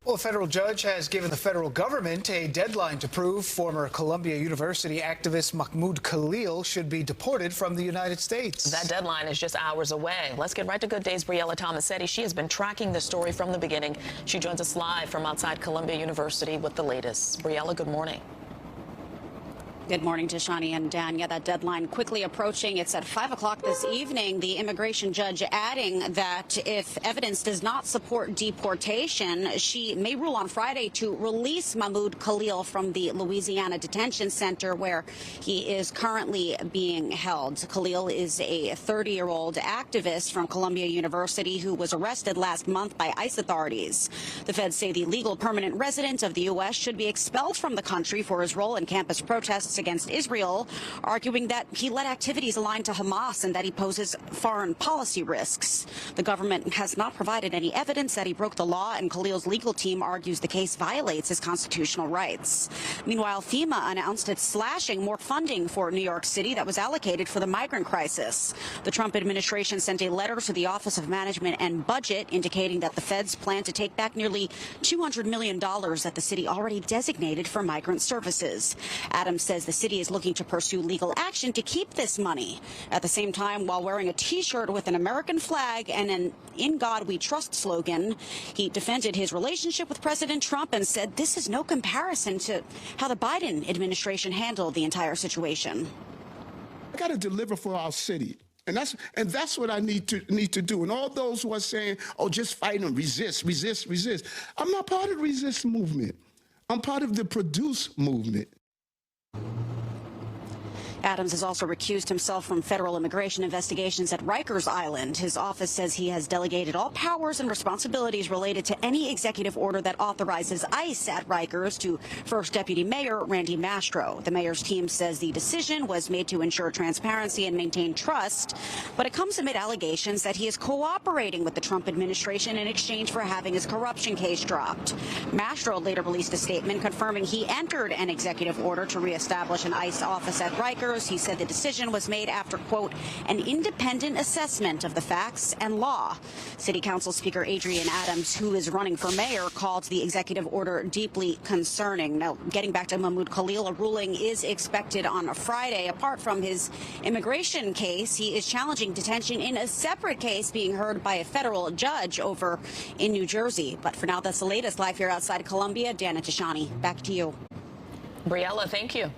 Well, a federal judge has given the federal government a deadline to prove former Columbia University activist Mahmoud Khalil should be deported from the United States. That deadline is just hours away. Let's get right to Good Day's Briella Tomassetti. She has been tracking the story from the beginning. She joins us live from outside Columbia University with the latest. Briella, good morning. Good morning to Shani and Dan. Yeah, that deadline quickly approaching. It's at 5 o'clock this evening. The immigration judge adding that if evidence does not support deportation, she may rule on Friday to release Mahmoud Khalil from the Louisiana detention center where he is currently being held. Khalil is a 30-year-old activist from Columbia University who was arrested last month by ICE authorities. The feds say the legal permanent resident of the U.S. should be expelled from the country for his role in campus protests against Israel, arguing that he led activities aligned to Hamas and that he poses foreign policy risks. The government has not provided any evidence that he broke the law, and Khalil's legal team argues the case violates his constitutional rights. Meanwhile, FEMA announced it's slashing more funding for New York City that was allocated for the migrant crisis. The Trump administration sent a letter to the Office of Management and Budget indicating that the feds plan to take back nearly $200 million that the city already designated for migrant services. Adams says the city is looking to pursue legal action to keep this money. At the same time, while wearing a T-shirt with an American flag and an "In God We Trust" slogan, he defended his relationship with President Trump and said this is no comparison to how the Biden administration handled the entire situation. I got to deliver for our city. And that's what I need to do. And all those who are saying, oh, just fight and resist. I'm not part of the resist movement. I'm part of the produce movement. Adams has also recused himself from federal immigration investigations at Rikers Island. His office says he has delegated all powers and responsibilities related to any executive order that authorizes ICE at Rikers to First Deputy Mayor Randy Mastro. The mayor's team says the decision was made to ensure transparency and maintain trust, but it comes amid allegations that he is cooperating with the Trump administration in exchange for having his corruption case dropped. Mastro later released a statement confirming he entered an executive order to reestablish an ICE office at Rikers. He said the decision was made after, quote, an independent assessment of the facts and law. City Council Speaker Adrian Adams, who is running for mayor, called the executive order deeply concerning. Now, getting back to Mahmoud Khalil, a ruling is expected on a Friday. Apart from his immigration case, he is challenging detention in a separate case being heard by a federal judge over in New Jersey. But for now, that's the latest. Live here outside Columbia. Dana Tashani, back to you. Briella, thank you.